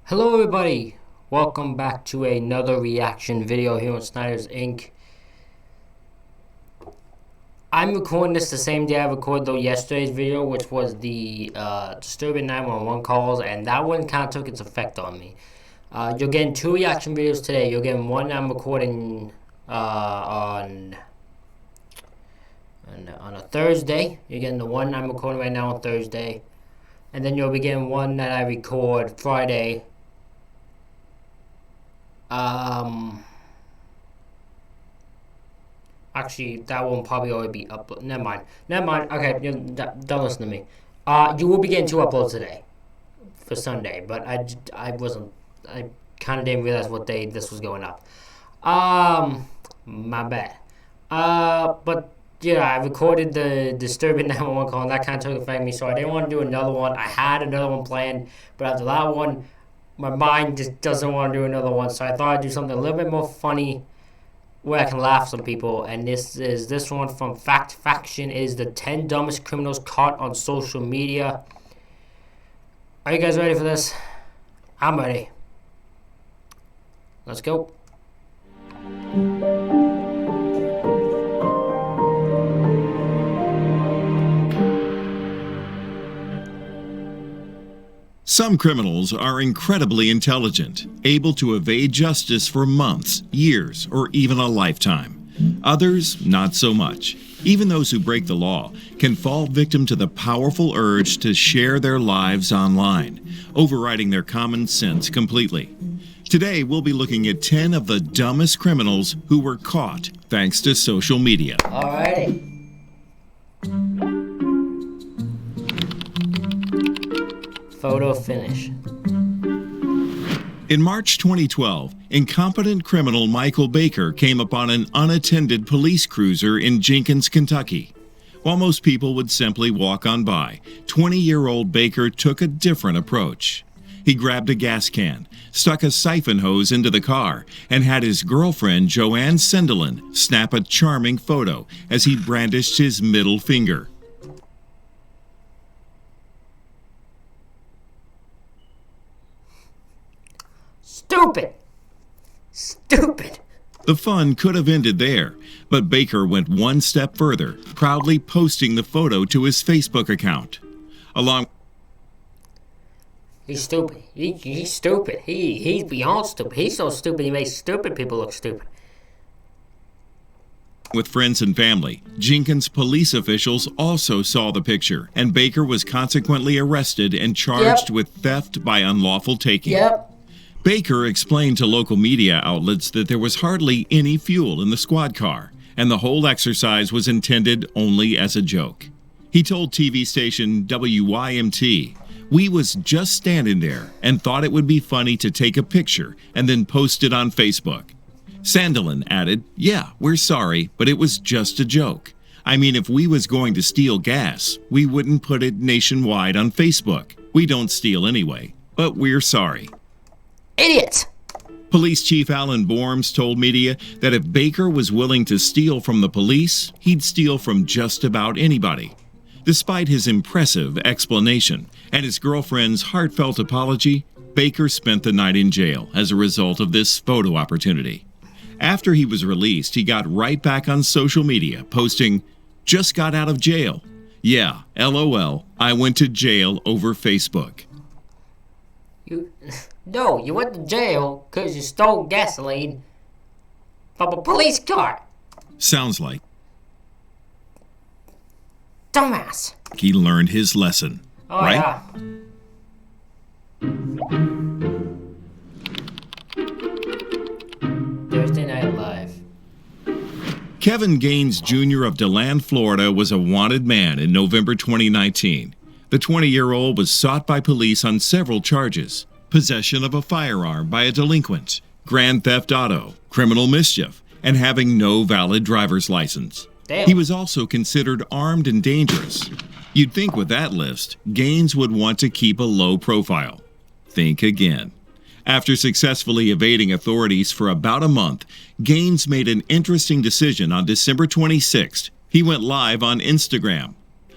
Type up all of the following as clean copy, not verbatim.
Hello everybody, welcome back to another reaction video here on Snyder's Inc. I'm recording this the same day I recorded yesterday's video, which was the disturbing 911 calls, and that one kind of took its effect on me. You're getting two reaction videos today. You're getting one I'm recording on a Thursday. You're getting the one I'm recording right now on Thursday. And then you'll be getting one that I record Friday. Actually, that one probably already be uploaded. Never mind. Okay, don't listen to me. You will be getting two uploads today for Sunday, but I kind of didn't realize what day this was going up. My bad. But yeah, I recorded the disturbing 911 call, and that kind of took effect on me, so I didn't want to do another one. I had another one planned, but after that one, my mind just doesn't want to do another one, so I thought I'd do something a little bit more funny where I can laugh some people. And this one from Faction is the 10 dumbest criminals caught on social media. Are you guys ready for this? I'm ready. Let's go. Some criminals are incredibly intelligent, able to evade justice for months, years, or even a lifetime. Others, not so much. Even those who break the law can fall victim to the powerful urge to share their lives online, overriding their common sense completely. Today, we'll be looking at 10 of the dumbest criminals who were caught thanks to social media. Alrighty. Photo finish. In March 2012, incompetent criminal Michael Baker came upon an unattended police cruiser in Jenkins, Kentucky. While most people would simply walk on by, 20-year-old Baker took a different approach. He grabbed a gas can, stuck a siphon hose into the car, and had his girlfriend, Joanne Sendelin, snap a charming photo as he brandished his middle finger. Stupid. The fun could have ended there, but Baker went one step further, proudly posting the photo to his Facebook account. He's stupid. He's stupid. He's beyond stupid. He's so stupid he makes stupid people look stupid. With friends and family, Jenkins police officials also saw the picture, and Baker was consequently arrested and charged with theft by unlawful taking. Baker explained to local media outlets that there was hardly any fuel in the squad car, and the whole exercise was intended only as a joke. He told TV station WYMT, "We was just standing there and thought it would be funny to take a picture and then post it on Facebook." Sandelin added, "Yeah, we're sorry, but it was just a joke. I mean, if we was going to steal gas, we wouldn't put it nationwide on Facebook. We don't steal anyway, but we're sorry." Idiot! Police Chief Alan Borms told media that if Baker was willing to steal from the police, he'd steal from just about anybody. Despite his impressive explanation and his girlfriend's heartfelt apology, Baker spent the night in jail as a result of this photo opportunity. After he was released, he got right back on social media, posting, "Just got out of jail. Yeah, LOL, I went to jail over Facebook." You went to jail because you stole gasoline from a police car. Sounds like Dumbass. he learned his lesson, right? Yeah. Thursday Night Live. Kevin Gaines Jr. of DeLand, Florida, was a wanted man in November 2019. The 20-year-old was sought by police on several charges: possession of a firearm by a delinquent, grand theft auto, criminal mischief, and having no valid driver's license. Damn. He was also considered armed and dangerous. You'd think with that list, Gaines would want to keep a low profile. Think again. After successfully evading authorities for about a month, Gaines made an interesting decision on December 26th. He went live on Instagram.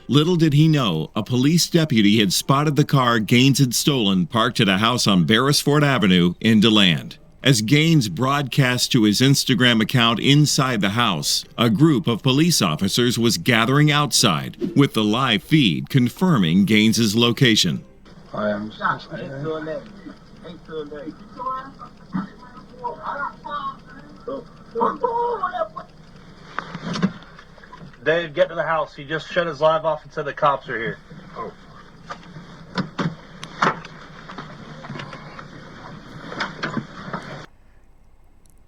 Little did he know, a police deputy had spotted the car Gaines had stolen parked at a house on Beresford Avenue in DeLand. As Gaines broadcast to his Instagram account inside the house, a group of police officers was gathering outside, with the live feed confirming Gaines's location. I am. Dave, get to the house. He just shut his live off and said the cops are here. Oh.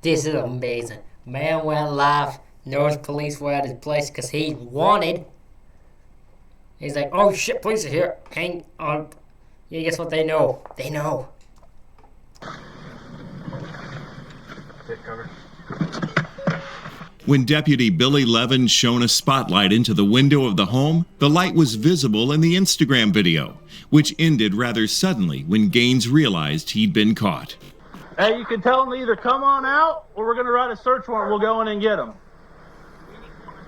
This is amazing. Man went live. Knows police were at his place because he's wanted. He's like, oh shit, police are here. Hang on. Yeah, guess what they know? They know. Take cover. When Deputy Billy Levin shone a spotlight into the window of the home, the light was visible in the Instagram video, which ended rather suddenly when Gaines realized he'd been caught. Hey, you can tell them to either come on out or we're going to write a search warrant. We'll go in and get them.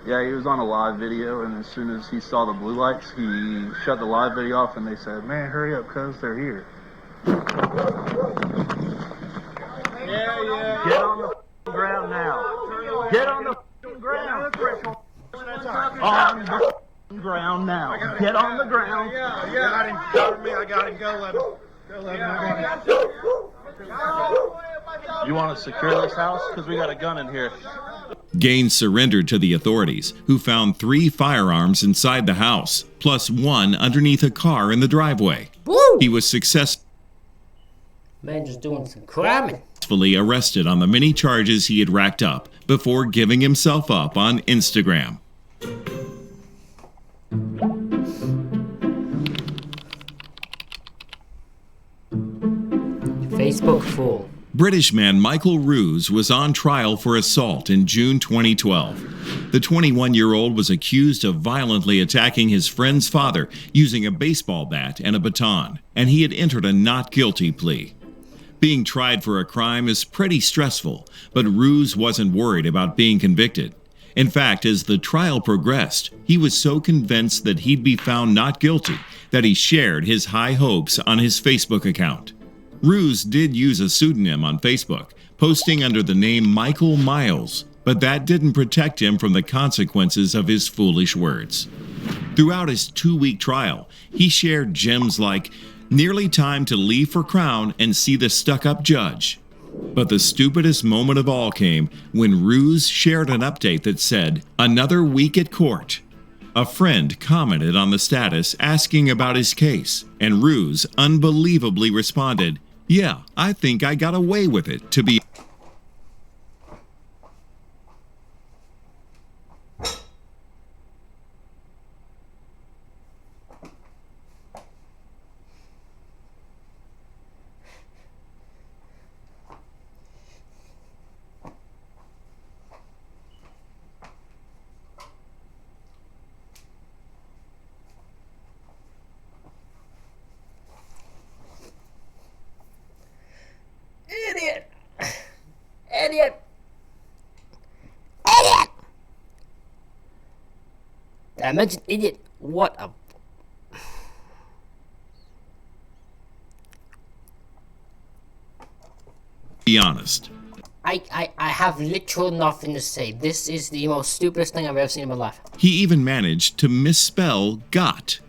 Yeah, he was on a live video, and as soon as he saw the blue lights, he shut the live video off, and they said, man, hurry up, cuz they're here. Yeah. Get on the ground now. Get on the ground. On the ground now. Get on the ground. Yeah. I didn't cover me. I got him. Go let him. You want to secure this house? Because we got a gun in here. Gaines surrendered to the authorities, who found 3 firearms inside the house, plus 1 underneath a car in the driveway. Woo! He was successfully Man just doing some cramming. arrested on the many charges he had racked up before giving himself up on Instagram. Facebook fool. British man Michael Ruse was on trial for assault in June 2012. The 21-year-old was accused of violently attacking his friend's father using a baseball bat and a baton, and he had entered a not guilty plea. Being tried for a crime is pretty stressful, but Ruse wasn't worried about being convicted. In fact, as the trial progressed, he was so convinced that he'd be found not guilty that he shared his high hopes on his Facebook account. Ruse did use a pseudonym on Facebook, posting under the name Michael Miles, but that didn't protect him from the consequences of his foolish words. Throughout his 2-week trial, he shared gems like, "Nearly time to leave for Crown and see the stuck-up judge." But the stupidest moment of all came when Ruse shared an update that said, "Another week at court." A friend commented on the status asking about his case, and Ruse unbelievably responded, "Yeah, I think I got away with it, to be..." Idiot! Did I mention idiot? What a... Be honest. I have literally nothing to say. This is the most stupidest thing I've ever seen in my life. He even managed to misspell got.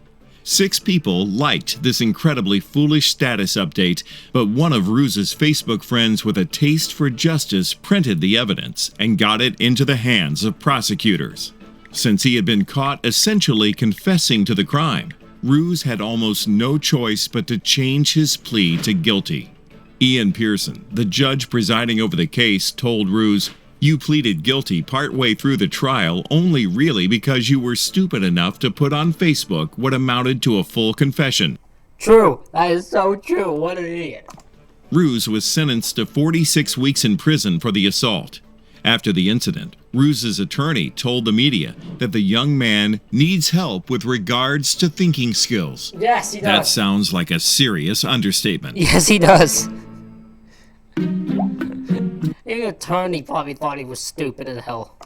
6 people liked this incredibly foolish status update, but one of Ruse's Facebook friends with a taste for justice printed the evidence and got it into the hands of prosecutors. Since he had been caught essentially confessing to the crime, Ruse had almost no choice but to change his plea to guilty. Ian Pearson, the judge presiding over the case, told Ruse, "You pleaded guilty partway through the trial only really because you were stupid enough to put on Facebook what amounted to a full confession." True. That is so true. What an idiot. Ruse was sentenced to 46 weeks in prison for the assault. After the incident, Ruse's attorney told the media that the young man needs help with regards to thinking skills. Yes, he does. That sounds like a serious understatement. Yes, he does. The attorney probably thought he was stupid as hell.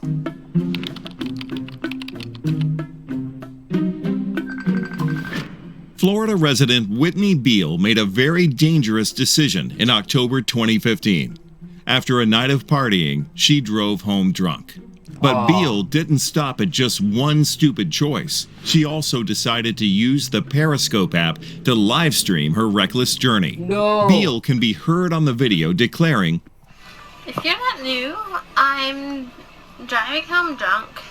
Florida resident Whitney Beal made a very dangerous decision in October 2015. After a night of partying, she drove home drunk. But Beal didn't stop at just one stupid choice. She also decided to use the Periscope app to live stream her reckless journey. No. Beal can be heard on the video declaring, "If you're not new, I'm driving home drunk.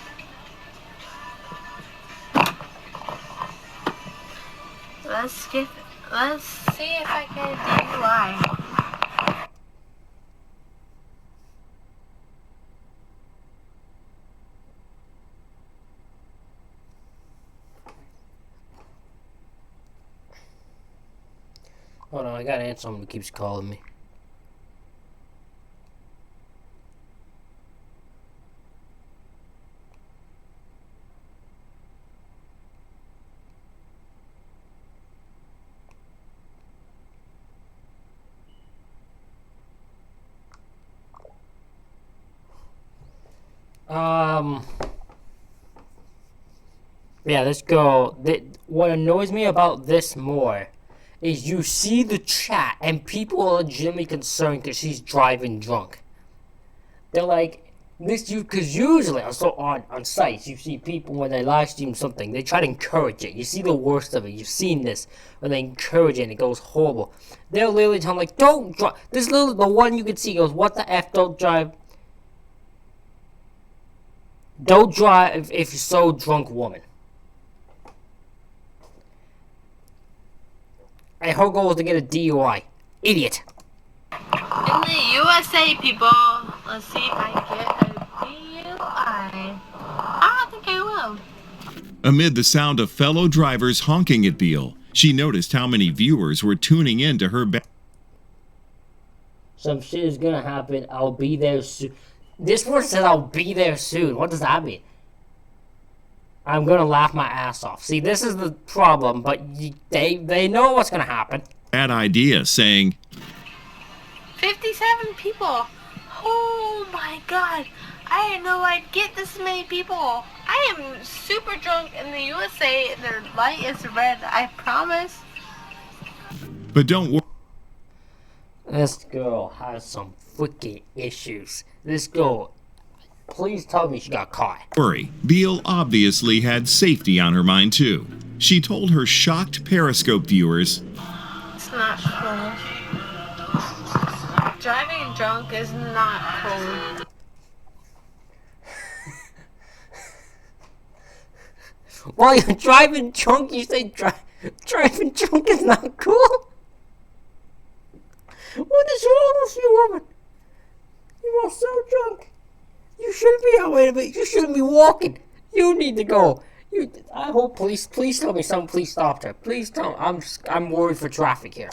Let's see if I get a DUI. Hold on, I gotta answer someone who keeps calling me. Yeah, let's go. What annoys me about this more is you see the chat and people are legitimately concerned because she's driving drunk. They're like, because usually on sites you see people when they live stream something, they try to encourage it. You see the worst of it. You've seen this when they encourage it and it goes horrible. They're literally telling like, don't drive. This little the one you can see goes, what the F, don't drive. Don't drive if you're so drunk, woman. And her goal is to get a DUI. Idiot. In the USA, people, let's see if I get a DUI. I don't think I will. Amid the sound of fellow drivers honking at Beal, she noticed how many viewers were tuning in to her Some shit is gonna happen. I'll be there soon. This one says I'll be there soon. What does that mean? I'm gonna laugh my ass off. See, this is the problem, but they know what's gonna happen. bad idea, saying, 57 people. Oh my god. I didn't know I'd get this many people. I am super drunk in the USA. Their light is red, I promise. but don't worry. This girl has some freaking issues. This girl, please tell me she got caught. Beal obviously had safety on her mind too. She told her shocked Periscope viewers, It's not cool. Driving drunk is not cool. While you're driving drunk, you say driving drunk is not cool? What is wrong with you, woman? You are so drunk. You shouldn't be out. Wait a minute. You shouldn't be walking. You need to go. I hope please tell me someone please stop her. Please tell me. I'm worried for traffic here.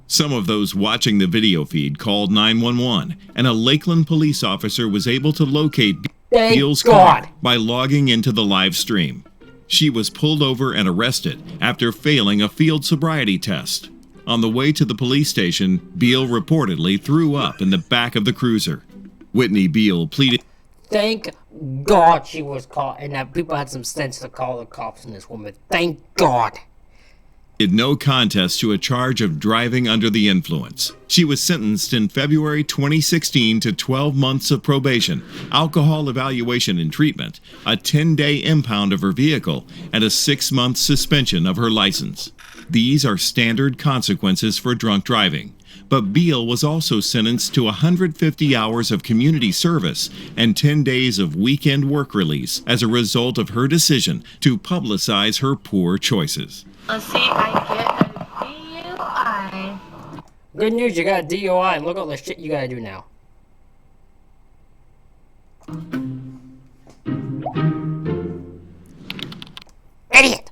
Some of those watching the video feed called 911, and a Lakeland police officer was able to locate Beal's car by logging into the live stream. She was pulled over and arrested after failing a field sobriety test. On the way to the police station, Beal reportedly threw up in the back of the cruiser. Whitney Beal pleaded, Thank God she was caught and that people had some sense to call the cops on this woman. Thank God. no contest to a charge of driving under the influence. She was sentenced in February 2016 to 12 months of probation, alcohol evaluation and treatment, a 10-day impound of her vehicle, and a 6-month suspension of her license. These are standard consequences for drunk driving. But Beal was also sentenced to 150 hours of community service and 10 days of weekend work release as a result of her decision to publicize her poor choices. Let's see if I get a DUI. Good news, you got a DUI, and look at all the shit you gotta do now. Idiot!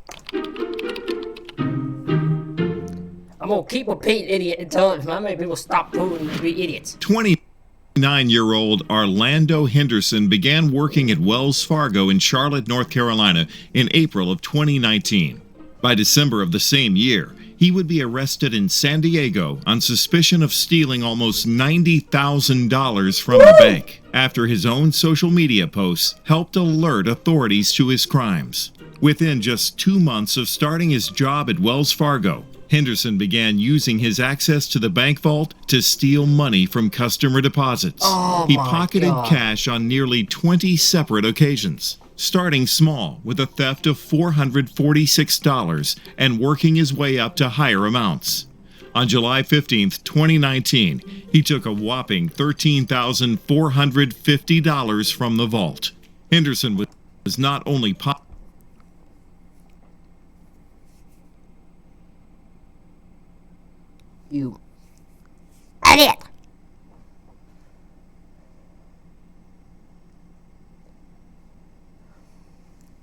I'm gonna keep repeating idiot until how many people stop proving to be idiots. 29-year-old Orlando Henderson began working at Wells Fargo in Charlotte, North Carolina in April of 2019. By December of the same year, he would be arrested in San Diego on suspicion of stealing almost $90,000 from the bank after his own social media posts helped alert authorities to his crimes. Within just 2 months of starting his job at Wells Fargo, Henderson began using his access to the bank vault to steal money from customer deposits. He pocketed cash on nearly 20 separate occasions, starting small with a theft of $446 and working his way up to higher amounts. On July 15, 2019, he took a whopping $13,450 from the vault. Henderson was not only You idiot!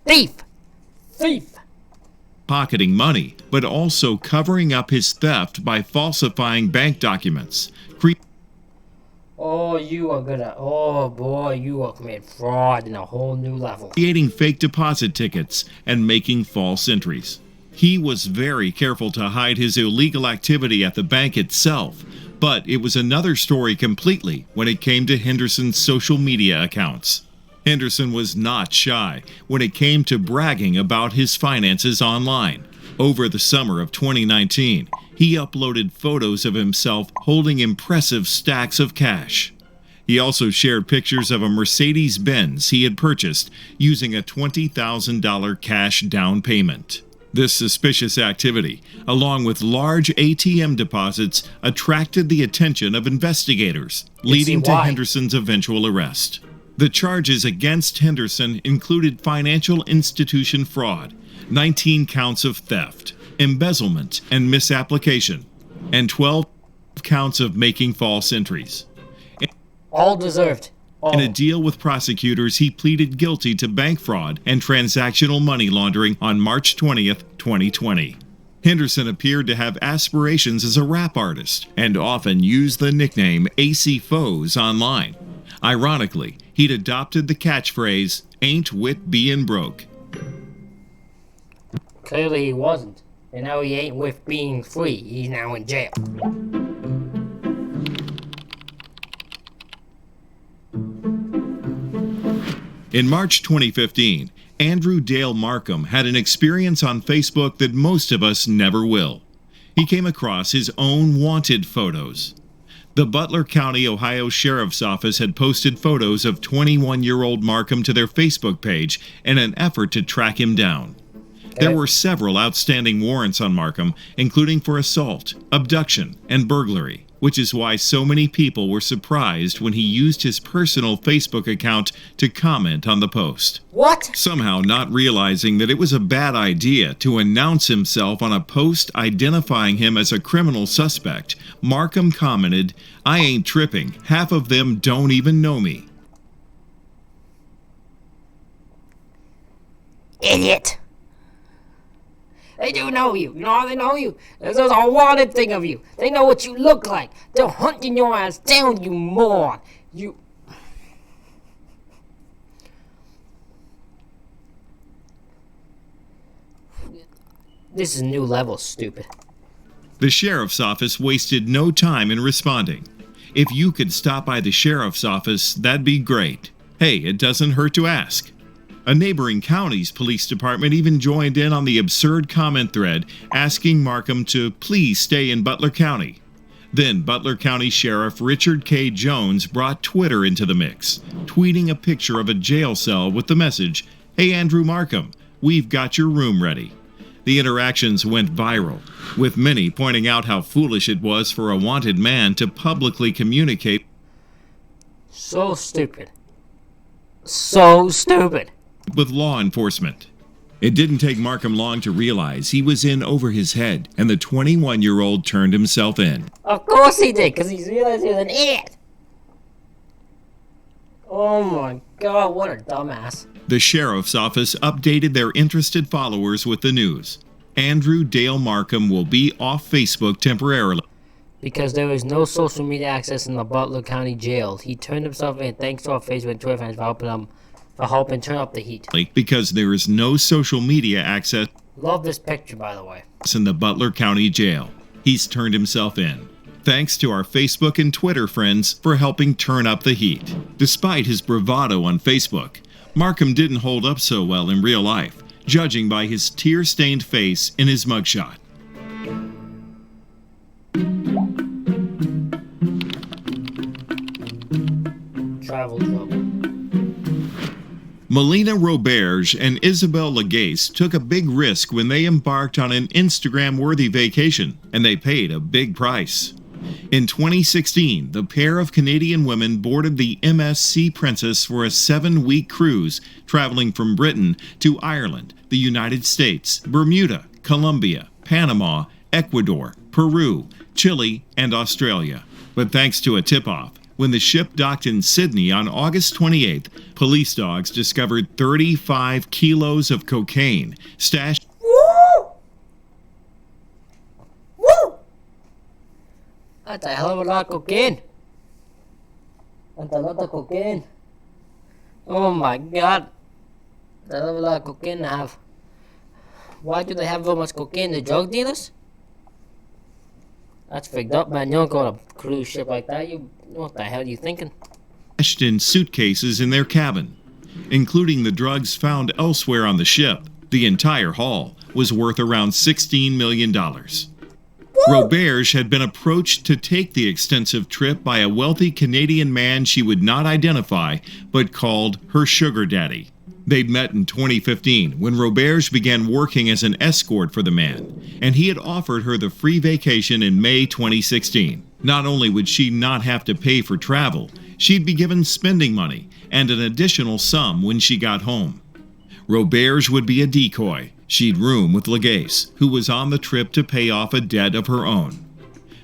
Thief! Pocketing money, but also covering up his theft by falsifying bank documents. Oh, you are committing fraud in a whole new level. Creating fake deposit tickets and making false entries. He was very careful to hide his illegal activity at the bank itself, but it was another story completely when it came to Henderson's social media accounts. Henderson was not shy when it came to bragging about his finances online. Over the summer of 2019, he uploaded photos of himself holding impressive stacks of cash. He also shared pictures of a Mercedes-Benz he had purchased using a $20,000 cash down payment. This suspicious activity, along with large ATM deposits, attracted the attention of investigators, leading to Henderson's eventual arrest. The charges against Henderson included financial institution fraud, 19 counts of theft, embezzlement and misapplication, and 12 counts of making false entries. All deserved. In a deal with prosecutors, he pleaded guilty to bank fraud and transactional money laundering on March 20th, 2020. Henderson appeared to have aspirations as a rap artist and often used the nickname AC Foes online. Ironically, he'd adopted the catchphrase, "Ain't with being broke." Clearly he wasn't. And now he ain't with being free. He's now in jail. In March 2015, Andrew Dale Markham had an experience on Facebook that most of us never will. He came across his own wanted photos. The Butler County, Ohio Sheriff's Office had posted photos of 21-year-old Markham to their Facebook page in an effort to track him down. There were several outstanding warrants on Markham, including for assault, abduction, and burglary, which is why so many people were surprised when he used his personal Facebook account to comment on the post. What? Somehow not realizing that it was a bad idea to announce himself on a post identifying him as a criminal suspect, Markham commented, "I ain't tripping. Half of them don't even know me." Idiot. They do know you. You know how they know you? There's a wanted thing of you. They know what you look like. They're hunting your ass down, you moron. You... This is new level, stupid. The sheriff's office wasted no time in responding. If you could stop by the sheriff's office, that'd be great. Hey, it doesn't hurt to ask. A neighboring county's police department even joined in on the absurd comment thread asking Markham to please stay in Butler County. Then Butler County Sheriff Richard K. Jones brought Twitter into the mix, tweeting a picture of a jail cell with the message, "Hey Andrew Markham, we've got your room ready." The interactions went viral, with many pointing out how foolish it was for a wanted man to publicly communicate. So stupid. So stupid. With law enforcement. It didn't take Markham long to realize he was in over his head, and the 21-year-old turned himself in. Of course he did, because he realized he was an idiot. Oh my god, what a dumbass. The sheriff's office updated their interested followers with the news. Andrew Dale Markham will be off Facebook temporarily. Because there is no social media access in the Butler County Jail, he turned himself in thanks to our Facebook and Twitter fans for helping turn up the heat. Because there is no social media access. Love this picture, by the way. In the Butler County Jail. He's turned himself in. Thanks to our Facebook and Twitter friends for helping turn up the heat. Despite his bravado on Facebook, Markham didn't hold up so well in real life, judging by his tear-stained face in his mugshot. Travel trouble. Melina Roberge and Isabelle Legace took a big risk when they embarked on an Instagram-worthy vacation, and they paid a big price. In 2016, the pair of Canadian women boarded the MSC Princess for a 7-week cruise, traveling from Britain to Ireland, the United States, Bermuda, Colombia, Panama, Ecuador, Peru, Chile, and Australia. But thanks to a tip-off, when the ship docked in Sydney on August 28th, police dogs discovered 35 kilos of cocaine stashed. Woo! Woo! That's a hell of a lot of cocaine. That's a lot of cocaine. Oh my god. That's a hell of a lot of cocaine to have. Why do they have so much cocaine? The drug dealers? That's freaked up, man. You don't go on a cruise ship like that. What the hell are you thinking? Stashed in suitcases in their cabin, including the drugs found elsewhere on the ship. The entire haul was worth around $16 million. Roberge had been approached to take the extensive trip by a wealthy Canadian man she would not identify, but called her sugar daddy. They'd met in 2015 when Roberge began working as an escort for the man, and he had offered her the free vacation in May 2016. Not only would she not have to pay for travel, she'd be given spending money and an additional sum when she got home. Roberge would be a decoy. She'd room with Legace, who was on the trip to pay off a debt of her own.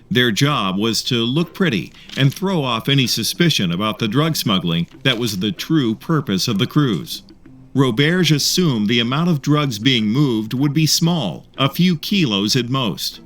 Their job was to look pretty and throw off any suspicion about the drug smuggling that was the true purpose of the cruise. Roberge assumed the amount of drugs being moved would be small, a few kilos at most.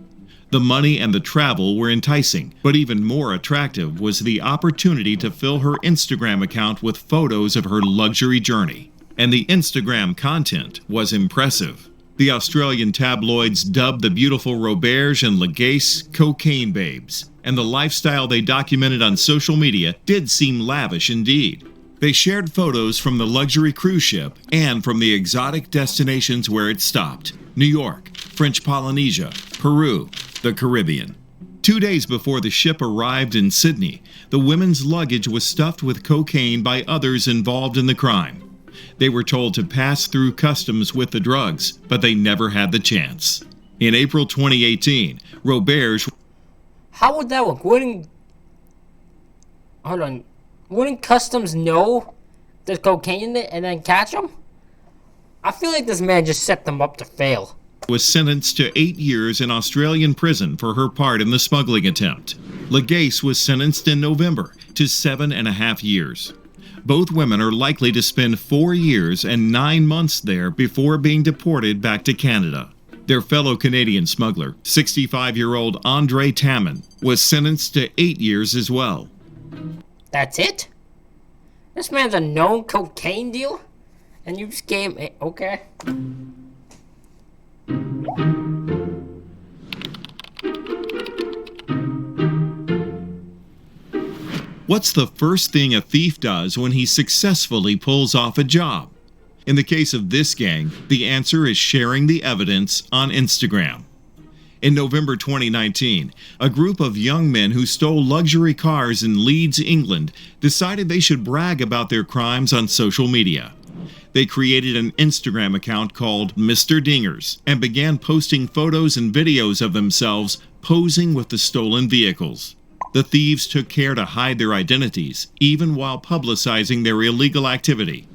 The money and the travel were enticing, but even more attractive was the opportunity to fill her Instagram account with photos of her luxury journey. And the Instagram content was impressive. The Australian tabloids dubbed the beautiful Roberge and Legace cocaine babes, and the lifestyle they documented on social media did seem lavish indeed. They shared photos from the luxury cruise ship and from the exotic destinations where it stopped: New York, French Polynesia, Peru, the Caribbean. 2 days before the ship arrived in Sydney, the women's luggage was stuffed with cocaine by others involved in the crime. They were told to pass through customs with the drugs, but they never had the chance. In April 2018, Roberge... How would that work? Wouldn't customs know there's cocaine in it and then catch them? I feel like this man just set them up to fail. was sentenced to 8 years in Australian prison for her part in the smuggling attempt. Legace was sentenced in November to 7.5 years. Both women are likely to spend 4 years and 9 months there before being deported back to Canada. Their fellow Canadian smuggler, 65-year-old Andre Tamman, was sentenced to 8 years as well. That's it? This man's a known cocaine dealer? And you just gave him... Okay. What's the first thing a thief does when he successfully pulls off a job? In the case of this gang, the answer is sharing the evidence on Instagram. In November 2019, a group of young men who stole luxury cars in Leeds, England, decided they should brag about their crimes on social media. They created an Instagram account called Mr. Dingers and began posting photos and videos of themselves posing with the stolen vehicles. The thieves took care to hide their identities, even while publicizing their illegal activity.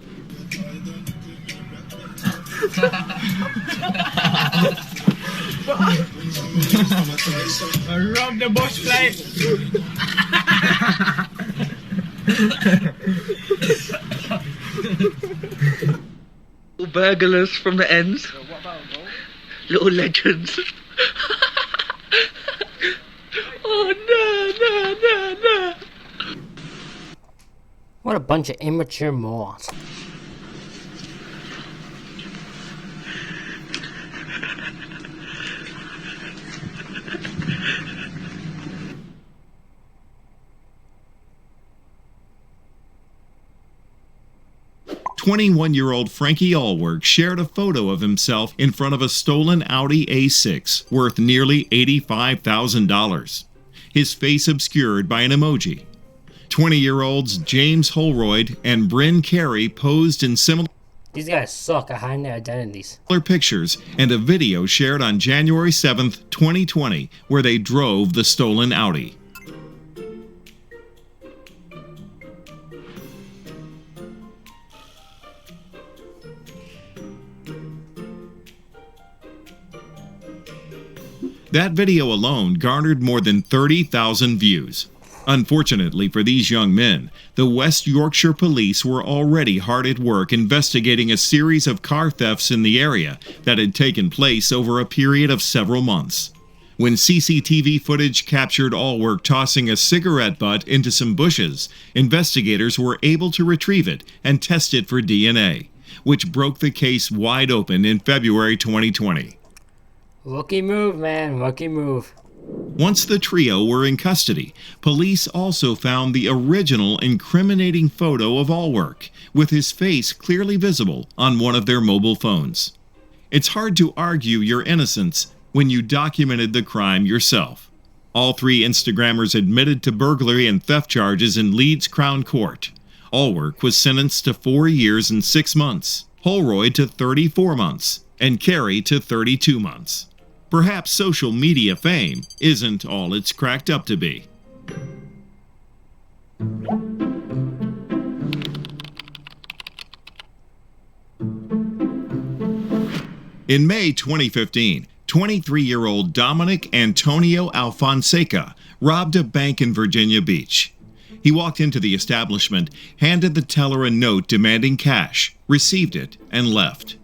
I robbed the boss flight. Little burglars from the ends. Little legends. Oh no. What a bunch of immature morons. 21-year-old Frankie Allwork shared a photo of himself in front of a stolen Audi A6 worth nearly $85,000. His face obscured by an emoji. 20-year-olds James Holroyd and Bryn Carey posed in similar These guys suck at hiding their identities. pictures and a video shared on January 7th, 2020, where they drove the stolen Audi. That video alone garnered more than 30,000 views. Unfortunately for these young men, the West Yorkshire police were already hard at work investigating a series of car thefts in the area that had taken place over a period of several months. When CCTV footage captured Allwork tossing a cigarette butt into some bushes, investigators were able to retrieve it and test it for DNA, which broke the case wide open in February 2020. Rookie move, man. Rookie move. Once the trio were in custody, police also found the original incriminating photo of Allwork, with his face clearly visible on one of their mobile phones. It's hard to argue your innocence when you documented the crime yourself. All three Instagrammers admitted to burglary and theft charges in Leeds Crown Court. Allwork was sentenced to 4 years and 6 months, Holroyd to 34 months, and Carey to 32 months. Perhaps social media fame isn't all it's cracked up to be. In May 2015, 23-year-old Dominic Antonio Alfonseca robbed a bank in Virginia Beach. He walked into the establishment, handed the teller a note demanding cash, received it, and left.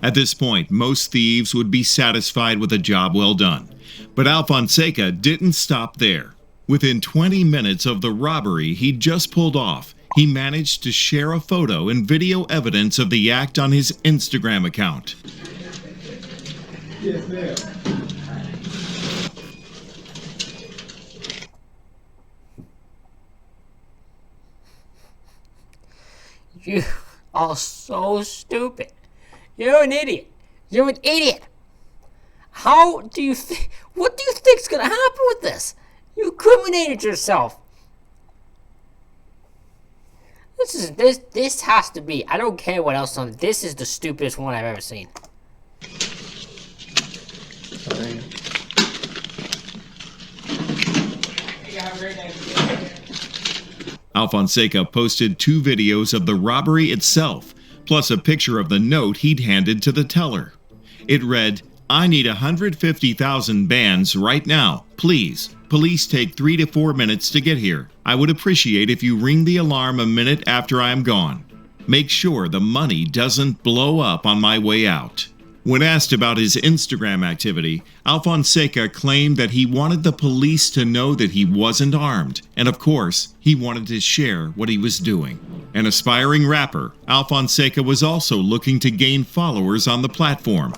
At this point, most thieves would be satisfied with a job well done. But Alfonseca didn't stop there. Within 20 minutes of the robbery he'd just pulled off, he managed to share a photo and video evidence of the act on his Instagram account. Yes, ma'am. You are so stupid. You're an idiot. You're an idiot. How do you think? What do you think's gonna happen with this? You incriminated yourself. This has to be. I don't care what else on it. This is the stupidest one I've ever seen. Alfonseca posted 2 videos of the robbery itself, plus a picture of the note he'd handed to the teller. It read, "I need 150,000 bands right now, please. Police take 3 to 4 minutes to get here. I would appreciate if you ring the alarm a minute after I am gone. Make sure the money doesn't blow up on my way out." When asked about his Instagram activity, Alfonseca claimed that he wanted the police to know that he wasn't armed, and of course, he wanted to share what he was doing. An aspiring rapper, Alfonseca was also looking to gain followers on the platform.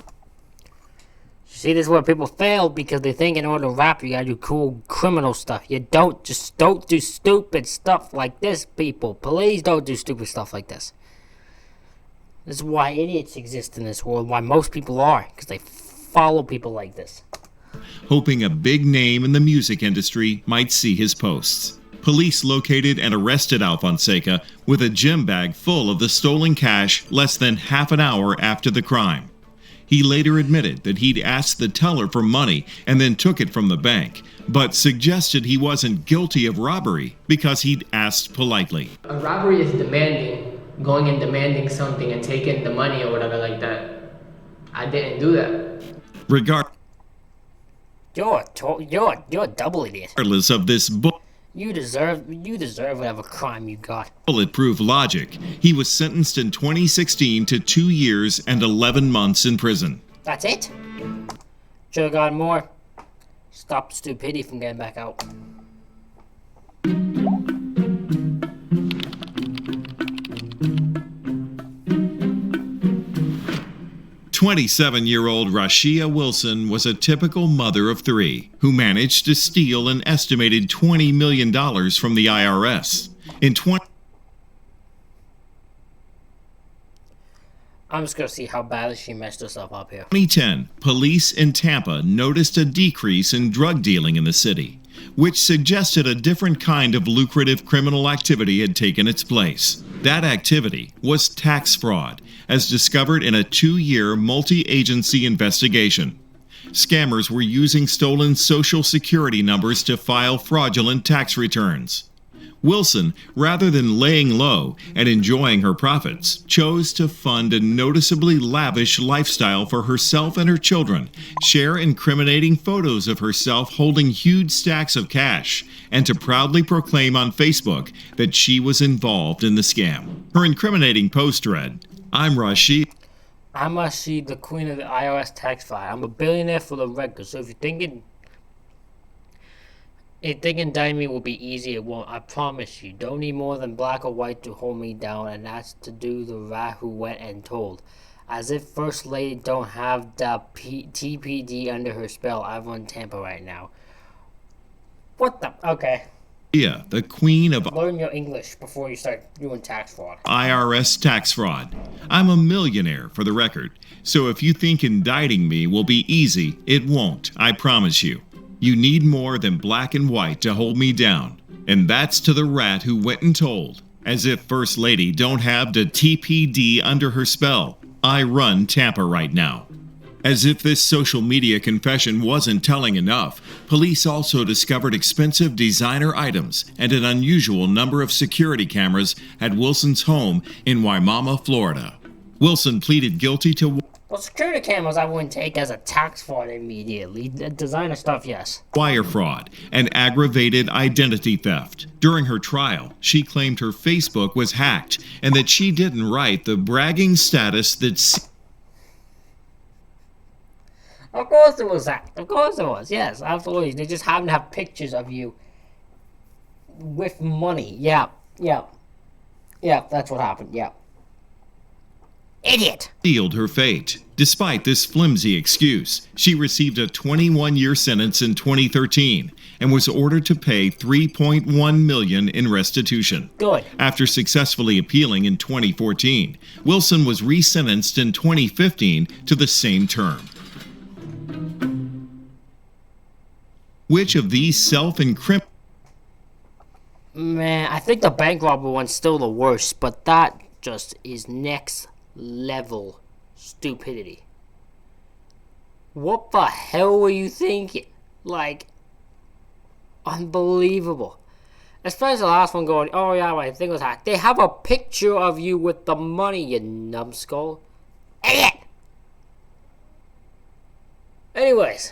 See, this is where people fail because they think in order to rap, you gotta do cool criminal stuff. You don't do stupid stuff like this, people. Please don't do stupid stuff like this. This is why idiots exist in this world, why most people are, because they follow people like this. Hoping a big name in the music industry might see his posts. Police located and arrested Alfonseca with a gym bag full of the stolen cash less than half an hour after the crime. He later admitted that he'd asked the teller for money and then took it from the bank, but suggested he wasn't guilty of robbery because he'd asked politely. A robbery is going and demanding something and taking the money or whatever like that. I didn't do that. You're a double idiot. Regardless of this You deserve whatever crime you got. bulletproof logic, he was sentenced in 2016 to 2 years and 11 months in prison. That's it? Should've got more. Stop the stupidity from getting back out. 27-year-old Rashia Wilson was a typical mother of 3 who managed to steal an estimated $20 million from the IRS. In I'm just gonna see how badly she messed herself up here. 2010, police in Tampa noticed a decrease in drug dealing in the city, which suggested a different kind of lucrative criminal activity had taken its place. That activity was tax fraud, as discovered in a 2-year multi-agency investigation. Scammers were using stolen Social Security numbers to file fraudulent tax returns. Wilson, rather than laying low and enjoying her profits, chose to fund a noticeably lavish lifestyle for herself and her children, share incriminating photos of herself holding huge stacks of cash, and to proudly proclaim on Facebook that she was involved in the scam. Her incriminating post read, "I'm Rashid. I'm Rashid, the queen of the IRS tax fraud. I'm a billionaire for the record, so if you're thinking indicting me will be easy, it won't. I promise you. Don't need more than black or white to hold me down, and that's to do the rat who went and told. As if First Lady don't have the TPD under her spell. I run Tampa right now." What the? Okay. Yeah, the queen of Learn your English before you start doing tax fraud. IRS tax fraud. I'm a millionaire, for the record. So if you think indicting me will be easy, it won't, I promise you. You need more than black and white to hold me down. And that's to the rat who went and told. As if First Lady don't have the TPD under her spell. I run Tampa right now. As if this social media confession wasn't telling enough, police also discovered expensive designer items and an unusual number of security cameras at Wilson's home in Wimauma, Florida. Wilson pleaded guilty to Well, security cameras I wouldn't take as a tax fraud immediately. The designer stuff, yes. wire fraud and aggravated identity theft. During her trial, she claimed her Facebook was hacked and that she didn't write the bragging status that Of course it was that. Of course it was. Yes, absolutely. They just happen to have pictures of you with money. Yeah. That's what happened. Yeah. Idiot. sealed her fate. Despite this flimsy excuse, she received a 21-year sentence in 2013 and was ordered to pay $3.1 million in restitution. Good. After successfully appealing in 2014, Wilson was resentenced in 2015 to the same term. Which of these self-incriminating Man, I think the bank robbery one's still the worst, but that just is next level stupidity. What the hell were you thinking? Like, unbelievable. Especially the last one going, oh yeah, my thing was hacked. They have a picture of you with the money, you numbskull. Idiot! Anyways.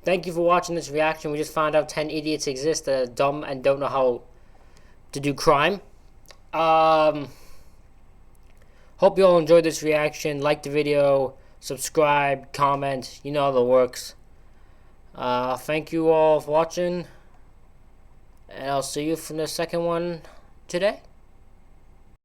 Thank you for watching this reaction. We just found out 10 idiots exist that are dumb and don't know how to do crime. Hope you all enjoyed this reaction. Like the video, subscribe, comment. You know how that works. Thank you all for watching. And I'll see you for the second one today.